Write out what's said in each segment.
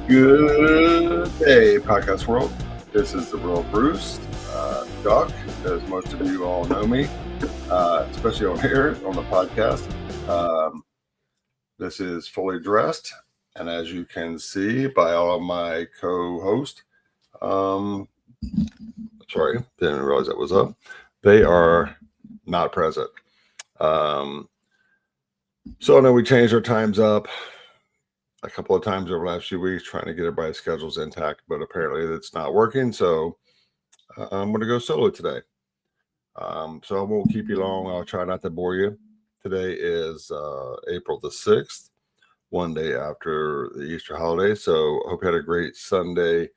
Good day, podcast world. This is the real Bruce, Duck, as most of you all know me, especially on here on the podcast. This is fully dressed, and as you can see by all of my co-hosts, sorry, didn't realize that was up. They are not present. So I know we changed our times up a couple of times over the last few weeks, trying to get everybody's schedules intact, but apparently it's not working. So I'm going to go solo today. So I won't keep you long. I'll try not to bore you. Today is April the 6th, one day after the Easter holiday. So I hope you had a great Sunday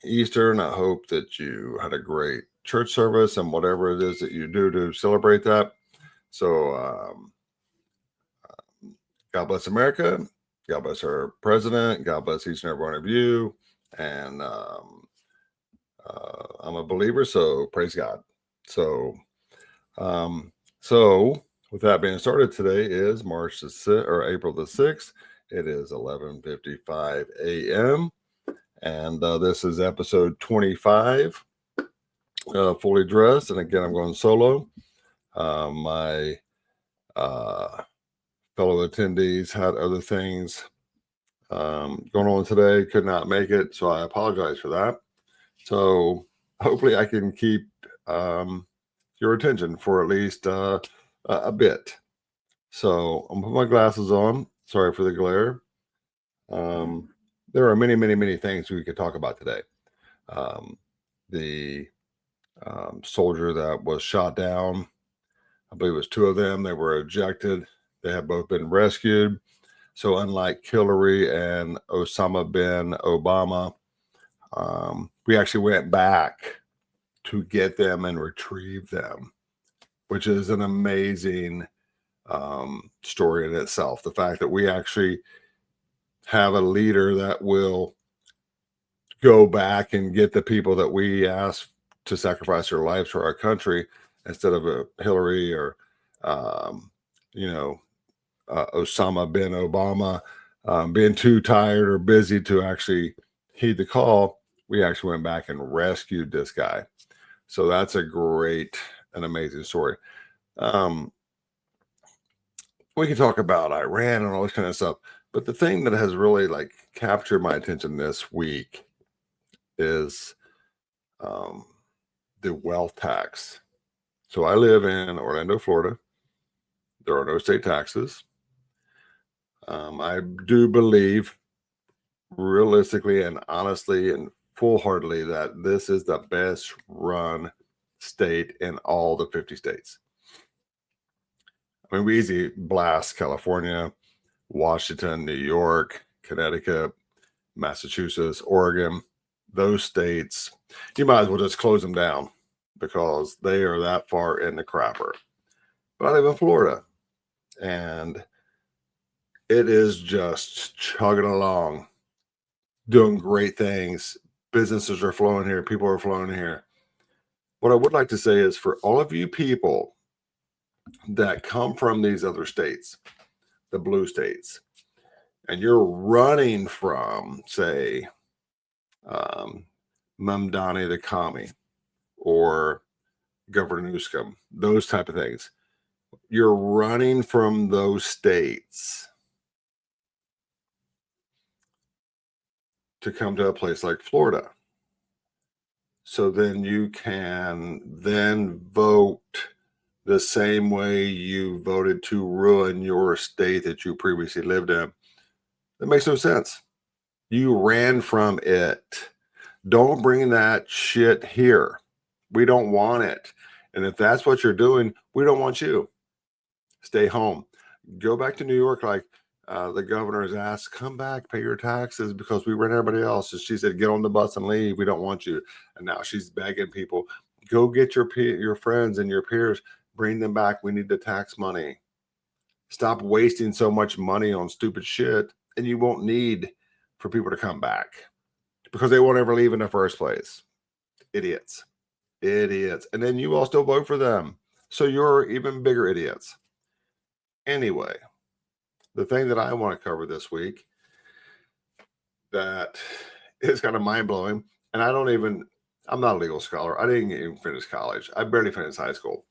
Easter, and I hope that you had a great church service and whatever it is that you do to celebrate that. So God bless America. God bless our president. God bless each and every one of you. And I'm a believer, so praise God. So with that being started, today is April the 6th. It is 11:55 a.m. and this is episode 25, fully dressed. And again, I'm going solo. My fellow attendees had other things going on today, could not make it, so I apologize for that. So hopefully I can keep your attention for at least a bit. So I'm putting my glasses on. Sorry for the glare. There are many, many, many things we could talk about today. The soldier that was shot down, I believe it was two of them. They were ejected. They have both been rescued. So unlike Hillary and Osama bin Obama, we actually went back to get them and retrieve them, which is an amazing story in itself. The fact that we actually have a leader that will go back and get the people that we asked to sacrifice their lives for our country, instead of a Hillary or Osama bin Obama being too tired or busy to actually heed the call. We actually went back and rescued this guy. So that's a great and amazing story. We can talk about Iran and all this kind of stuff, but the thing that has really captured my attention this week is the wealth tax. So I live in Orlando, Florida. There are no state taxes. I do believe realistically and honestly and full-heartedly that this is the best run state in all the 50 states. I mean, we easily blast California, Washington, New York, Connecticut, Massachusetts, Oregon. Those states, you might as well just close them down because they are that far in the crapper. But I live in Florida, and it is just chugging along, doing great things. Businesses are flowing here. People are flowing here. What I would like to say is, for all of you people that come from these other states, the blue states, and you're running from, say, Mamdani the commie or Governor Newsom, those type of things. You're running from those states to come to a place like Florida. So then you can then vote the same way you voted to ruin your state that you previously lived in. That makes no sense. You ran from it. Don't bring that shit here. We don't want it. And if that's what you're doing, we don't want you. Stay home. Go back to New York like the governor has asked, come back, pay your taxes because we ran everybody else. And she said, get on the bus and leave. We don't want you. And now she's begging people, go get your friends and your peers, bring them back. We need the tax money. Stop wasting so much money on stupid shit, and you won't need for people to come back because they won't ever leave in the first place. Idiots. And then you all still vote for them. So you're even bigger idiots. Anyway, the thing that I want to cover this week that is kind of mind blowing. And I'm not a legal scholar. I didn't even finish college. I barely finished high school.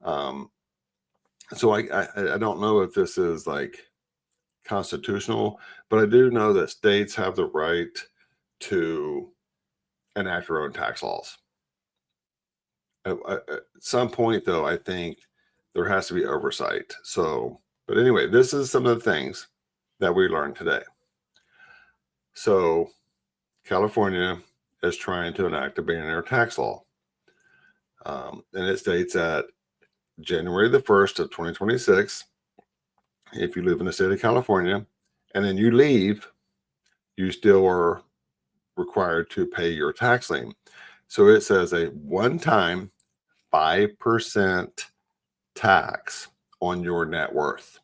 Um, so I don't know if this is like constitutional, but I do know that states have the right to enact their own tax laws. At some point, though, I think there has to be oversight. So, but anyway, this is some of the things that we learned today. So, California is trying to enact a billionaire tax law. And it states that January the 1st of 2026, if you live in the state of California and then you leave, you still are required to pay your tax lien. So it says a one-time 5% tax on your net worth,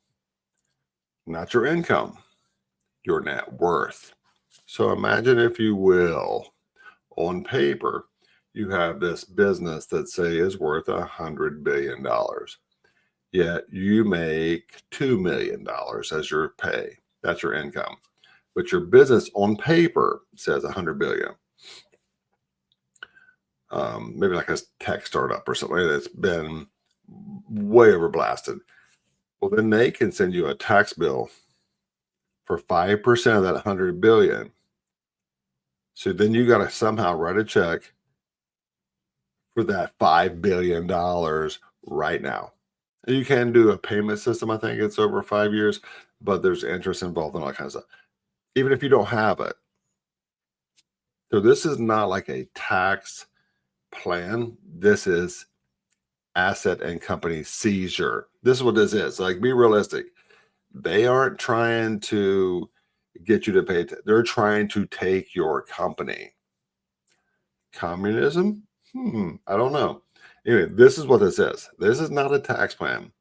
not your income, your net worth. So imagine, if you will, on paper, you have this business that say is worth $100 billion. Yet you make $2 million as your pay. That's your income. But your business on paper says 100 billion. Maybe like a tech startup or something that's been way overblasted. Well, then they can send you a tax bill for 5% of that 100 billion. So then you got to somehow write a check for that $5 billion right now. And you can do a payment system. I think it's over 5 years, but there's interest involved and all that kind of stuff, even if you don't have it. So this is not like a tax plan. This is asset and company seizure. This is what this is. Like, be realistic. They aren't trying to get you to pay. They're trying to take your company. Communism? I don't know. Anyway, this is what this is. This is not a tax plan.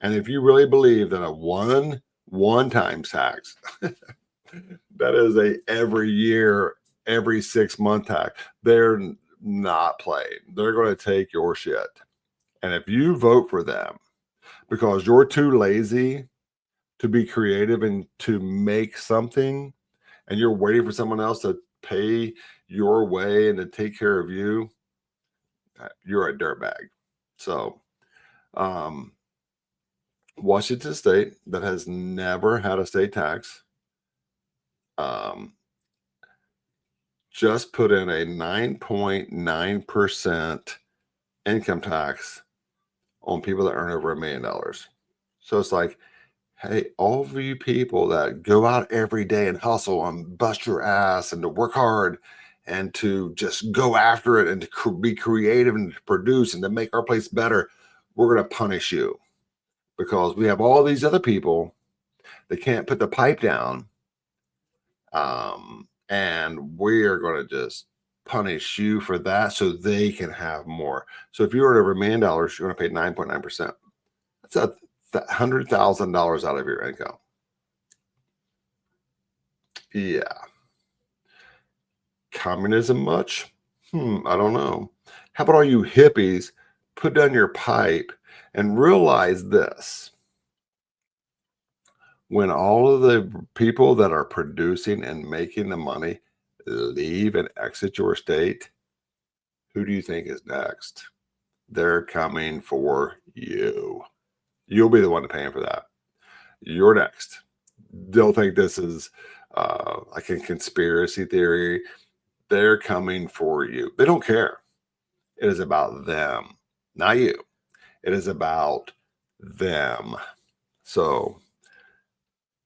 And if you really believe that a one-time tax, that is a every year, every 6-month tax, they're not playing. They're going to take your shit. And if you vote for them because you're too lazy to be creative and to make something, and you're waiting for someone else to pay your way and to take care of you, you're a dirtbag. So, Washington State, that has never had a state tax, just put in a 9.9% income tax on people that earn over $1 million. So it's like, hey, all of you people that go out every day and hustle and bust your ass and to work hard and to just go after it and to be creative and to produce and to make our place better, we're going to punish you because we have all these other people that can't put the pipe down. And we're going to just punish you for that so they can have more. So if you earn over $1 million, you're going to pay 9.9%. That's $100,000 out of your income. Yeah. Communism much? I don't know. How about all you hippies put down your pipe and realize this? When all of the people that are producing and making the money leave and exit your state, who do you think is next? They're coming for you. You'll be the one paying for that. You're next. Don't think this is like a conspiracy theory. They're coming for you. They don't care. It is about them, not you. It is about them. So,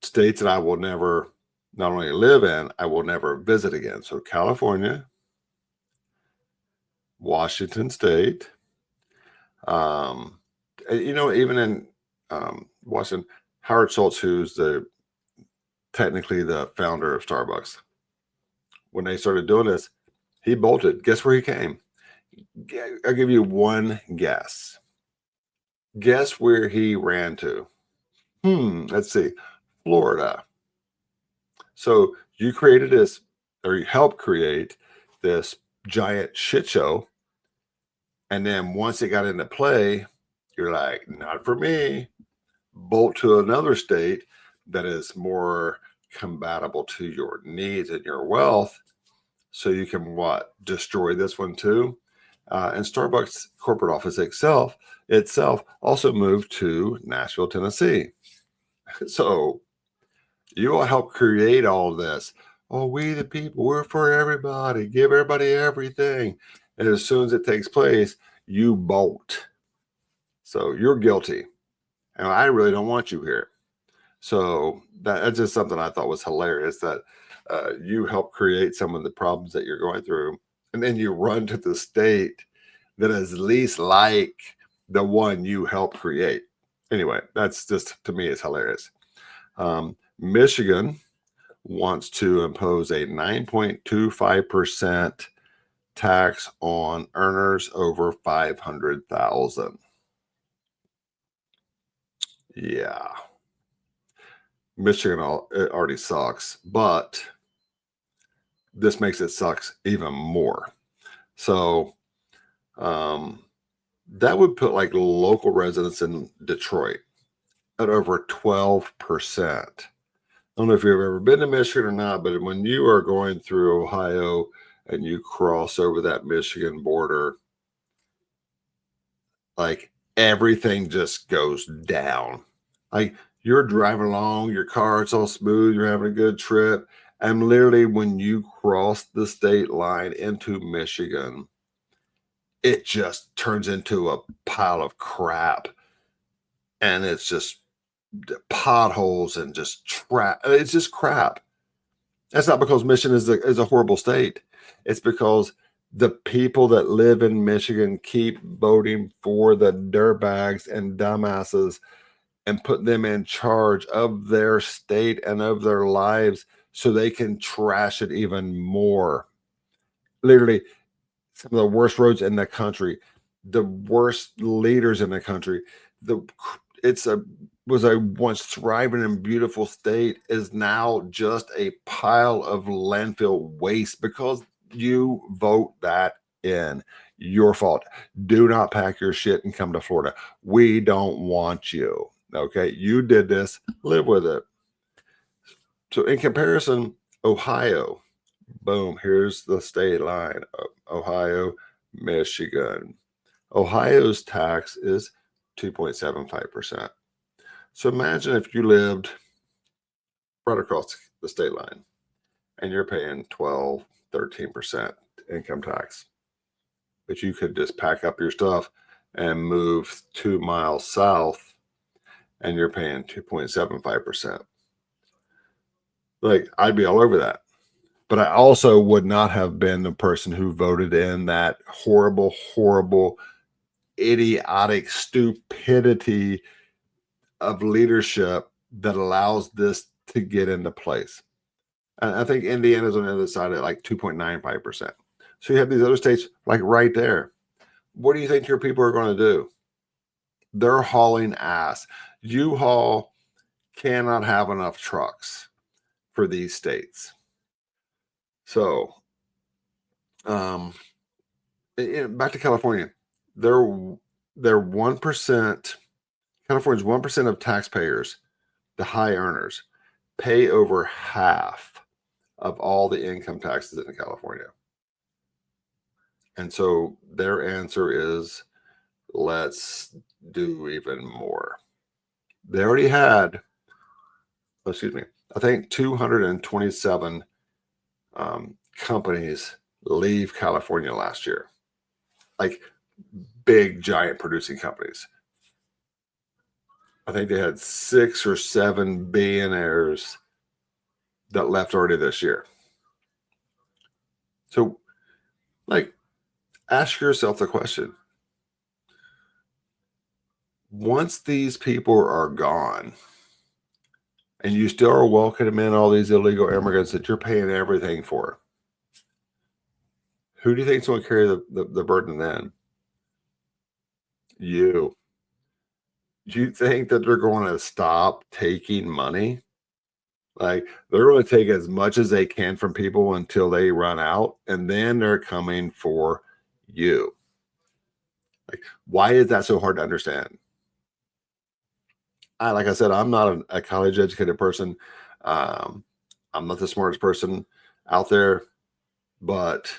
states that I will never not only live in, I will never visit again. So, California, Washington State, even in Washington, Howard Schultz, who's technically the founder of Starbucks, when they started doing this, he bolted. Guess where he came? I'll give you one guess. Guess where he ran to? Let's see. Florida. So you created this, or you helped create this giant shit show. And then once it got into play, you're like, not for me. Bolt to another state that is more compatible to your needs and your wealth. So you can what? Destroy this one too. And Starbucks corporate office itself also moved to Nashville, Tennessee. So you all help create all this. Oh, we the people, we're for everybody, give everybody everything. And as soon as it takes place, you bolt. So you're guilty. And I really don't want you here. So that's just something I thought was hilarious, that you help create some of the problems that you're going through. And then you run to the state that is least like the one you helped create. Anyway, that's just, to me, it's hilarious. Michigan wants to impose a 9.25% tax on earners over 500,000. Yeah. Michigan it already sucks, but this makes it sucks even more. So that would put like local residents in Detroit at over 12%. I don't know if you've ever been to Michigan or not, but when you are going through Ohio and you cross over that Michigan border, like everything just goes down. Like you're driving along, your car, it's all smooth, you're having a good trip. And literally, when you cross the state line into Michigan, it just turns into a pile of crap. And it's just potholes and just crap. It's just crap. That's not because Michigan is a horrible state. It's because the people that live in Michigan keep voting for the dirtbags and dumbasses and put them in charge of their state and of their lives so they can trash it even more. Literally, some of the worst roads in the country, the worst leaders in the country. Was a once thriving and beautiful state is now just a pile of landfill waste because you vote that in. Your fault. Do not pack your shit and come to Florida. We don't want you. Okay, you did this. Live with it. So in comparison, Ohio, boom, here's the state line. Ohio, Michigan. Ohio's tax is 2.75%. So imagine if you lived right across the state line and you're paying 12, 13% income tax. But you could just pack up your stuff and move 2 miles south and you're paying 2.75%. Like, I'd be all over that. But I also would not have been the person who voted in that horrible, horrible, idiotic stupidity of leadership that allows this to get into place. And I think Indiana's on the other side at like 2.95%. So you have these other states like right there. What do you think your people are going to do? They're hauling ass. U-Haul cannot have enough trucks for these states. So, back to California, they're 1%. California's 1% of taxpayers, the high earners, pay over half of all the income taxes in California. And so their answer is, let's do even more. They already had, I think 227 companies leave California last year, like big, giant producing companies. I think they had 6 or 7 billionaires that left already this year. So, like, ask yourself the question. Once these people are gone and you still are welcoming in all these illegal immigrants that you're paying everything for, who do you think is going to carry the burden then? You. Do you think that they're going to stop taking money? Like, they're going to take as much as they can from people until they run out, and then they're coming for you. Like, why is that so hard to understand? Like I said, I'm not a college educated person. I'm not the smartest person out there, but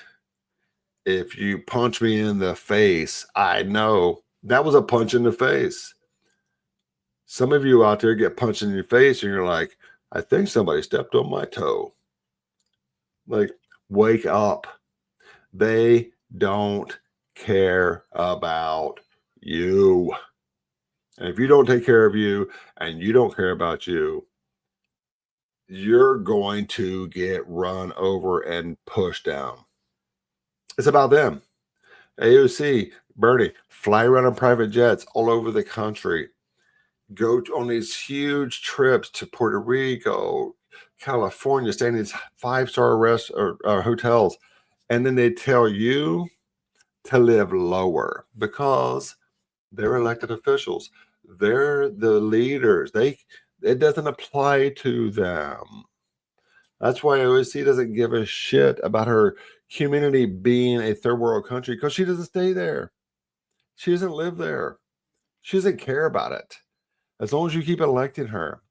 if you punch me in the face, I know that was a punch in the face. Some of you out there get punched in your face and you're like, I think somebody stepped on my toe. Like, wake up. They don't care about you. And if you don't take care of you and you don't care about you, you're going to get run over and pushed down. It's about them. AOC, Bernie, fly around on private jets all over the country. Go on these huge trips to Puerto Rico, California, stay in these five-star rest or hotels. And then they tell you to live lower because they're elected officials. They're the leaders. It doesn't apply to them. That's why OSC doesn't give a shit about her community being a third world country because she doesn't stay there. She doesn't live there. She doesn't care about it. As long as you keep electing her,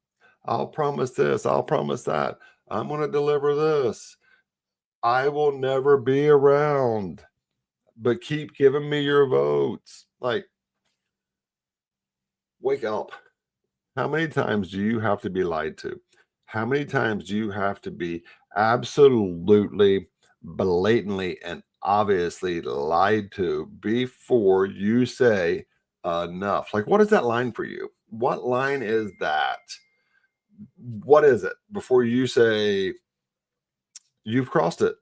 I'll promise this, I'll promise that. I'm going to deliver this. I will never be around, but keep giving me your votes. Like, wake up. How many times do you have to be lied to? How many times do you have to be absolutely, blatantly, and obviously lied to before you say enough? Like, what is that line for you? What line is that? What is it before you say you've crossed it?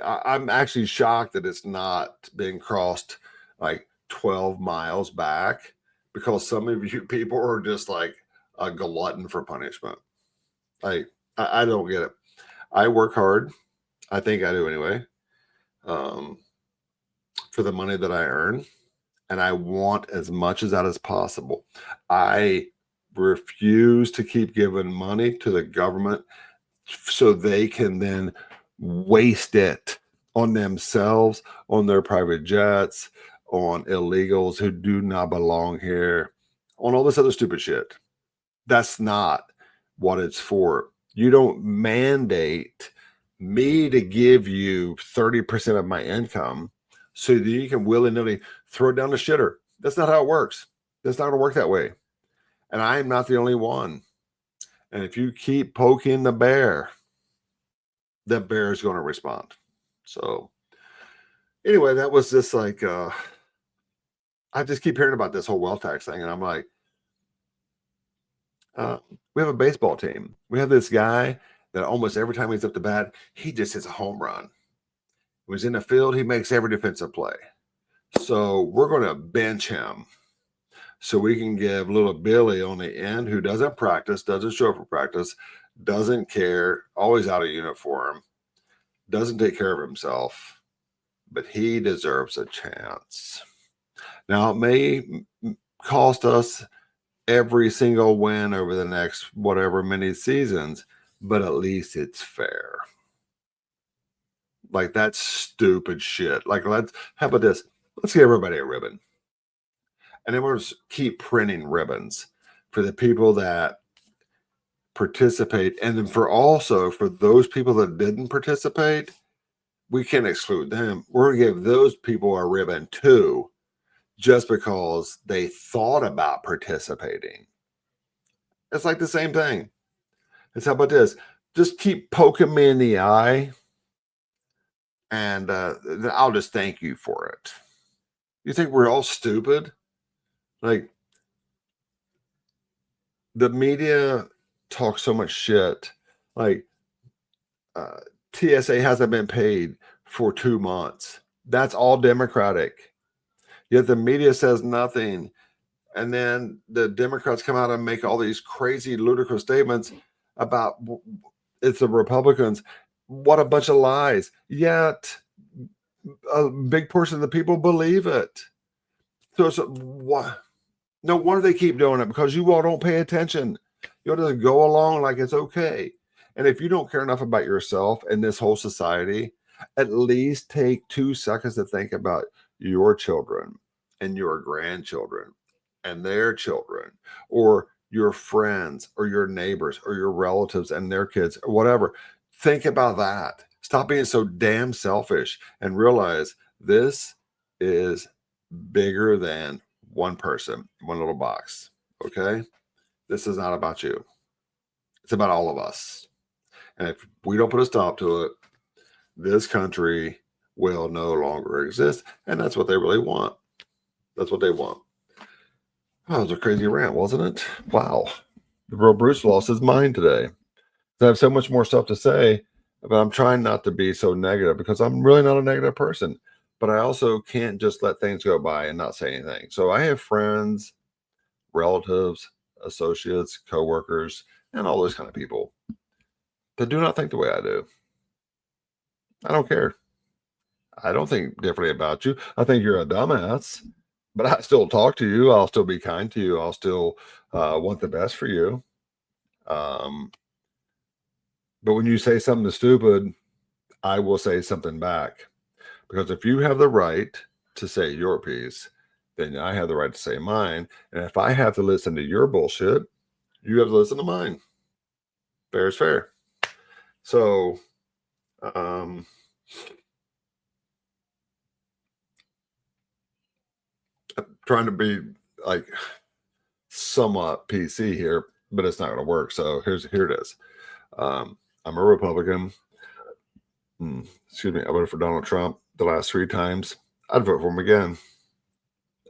I'm actually shocked that it's not been crossed like 12 miles back because some of you people are just like a glutton for punishment. Like, I don't get it. I work hard. I think I do anyway, um, for the money that I earn. And I want as much of that as possible. I refuse to keep giving money to the government so they can then waste it on themselves, on their private jets, on illegals who do not belong here, on all this other stupid shit. That's not what it's for. You don't mandate me to give you 30% of my income so that you can willy-nilly throw it down the shitter. That's not how it works. That's not going to work that way. And I am not the only one. And if you keep poking the bear is going to respond. So anyway, that was just like I just keep hearing about this whole wealth tax thing, and I'm like, we have a baseball team. We have this guy that almost every time he's up to bat, he just hits a home run. When he's in the field, he makes every defensive play. So we're going to bench him so we can give little Billy on the end, who doesn't practice, doesn't show up for practice, doesn't care, always out of uniform, doesn't take care of himself, but he deserves a chance. Now, it may cost us every single win over the next whatever many seasons, but at least it's fair. Like, that's stupid shit. Like, how about this? Let's give everybody a ribbon. And then we'll just keep printing ribbons for the people that participate. And then for those people that didn't participate, we can't exclude them. We're going to give those people a ribbon too, just because they thought about participating. It's like the same thing. It's how about this? Just keep poking me in the eye, and I'll just thank you for it. You think we're all stupid? Like, the media talks so much shit. Like, uh, TSA hasn't been paid for 2 months. That's all Democratic. Yet the media says nothing. And then the Democrats come out and make all these crazy, ludicrous statements about it's the Republicans. What a bunch of lies. Yet a big portion of the people believe it. So it's what? No wonder they keep doing it, because you all don't pay attention. You'll just go along like it's okay. And if you don't care enough about yourself and this whole society, at least take 2 seconds to think about your children and your grandchildren and their children, or your friends or your neighbors or your relatives and their kids or whatever. Think about that. Stop being so damn selfish and realize this is bigger than one person, one little box. Okay? This is not about you. It's about all of us. And if we don't put a stop to it, this country will no longer exist. And that's what they really want. That's what they want. Oh, it was a crazy rant, wasn't it? Wow. The real Bruce lost his mind today. I have so much more stuff to say, but I'm trying not to be so negative because I'm really not a negative person. But I also can't just let things go by and not say anything. So I have friends, relatives, associates, coworkers, and all those kind of people that do not think the way I do. I don't care. I don't think differently about you. I think you're a dumbass, but I still talk to you. I'll still be kind to you. I'll still want the best for you. But when you say something stupid, I will say something back. Because if you have the right to say your piece, then I have the right to say mine. And if I have to listen to your bullshit, you have to listen to mine. Fair is fair. So, I'm trying to be like somewhat PC here, but it's not going to work. So here it is. I'm a Republican. Excuse me. I voted for Donald Trump the last 3 times. I'd vote for him again.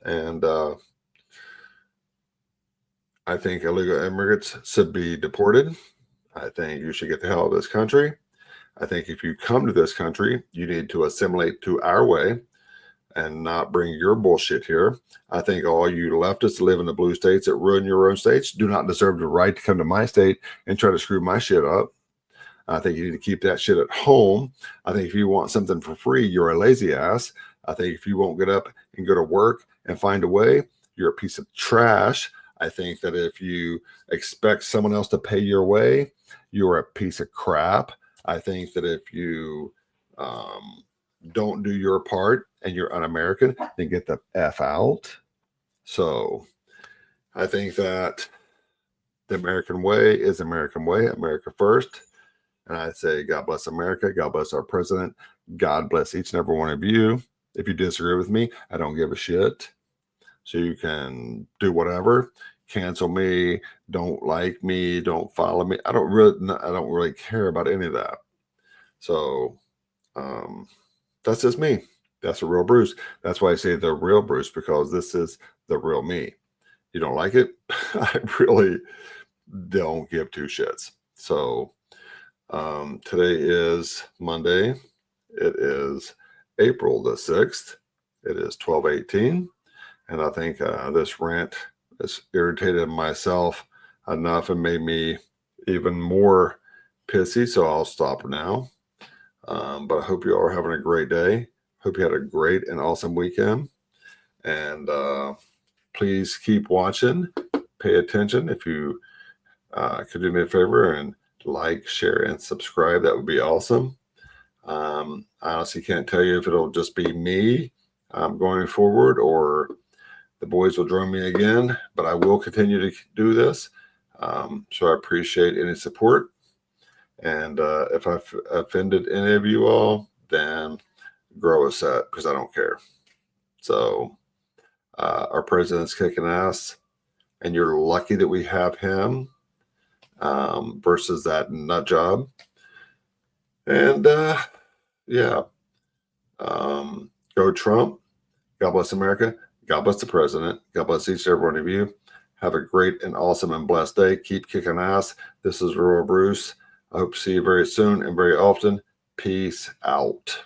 And I think illegal immigrants should be deported. I think you should get the hell out of this country. I think if you come to this country, you need to assimilate to our way and not bring your bullshit here. I think all you leftists live in the blue states that ruin your own states do not deserve the right to come to my state and try to screw my shit up. I think you need to keep that shit at home. I think if you want something for free, you're a lazy ass. I think if you won't get up and go to work and find a way, you're a piece of trash. I think that if you expect someone else to pay your way, you're a piece of crap. I think that if you don't do your part and you're un-American, then get the F out. So I think that the American way is American way, America first. And I say, God bless America. God bless our president. God bless each and every one of you. If you disagree with me, I don't give a shit. So you can do whatever. Cancel me. Don't like me. Don't follow me. I don't really care about any of that. So that's just me. That's the real Bruce. That's why I say the real Bruce, because this is the real me. You don't like it? I really don't give 2 shits. So today is Monday. It is April the 6th. It is 12:18. And I think this rant has irritated myself enough and made me even more pissy. So I'll stop now. But I hope you all are having a great day. Hope you had a great and awesome weekend. And please keep watching. Pay attention. If you could do me a favor and like, share, and subscribe, that would be awesome. I honestly can't tell you if it'll just be me going forward or the boys will join me again, but I will continue to do this. So I appreciate any support. And if I've offended any of you all, then grow a set because I don't care. So our president's kicking ass, and you're lucky that we have him versus that nut job. And go Trump. God bless America. God bless the president. God bless each and every one of you. Have a great and awesome and blessed day. Keep kicking ass. This is Rural Bruce. I hope to see you very soon and very often. Peace out.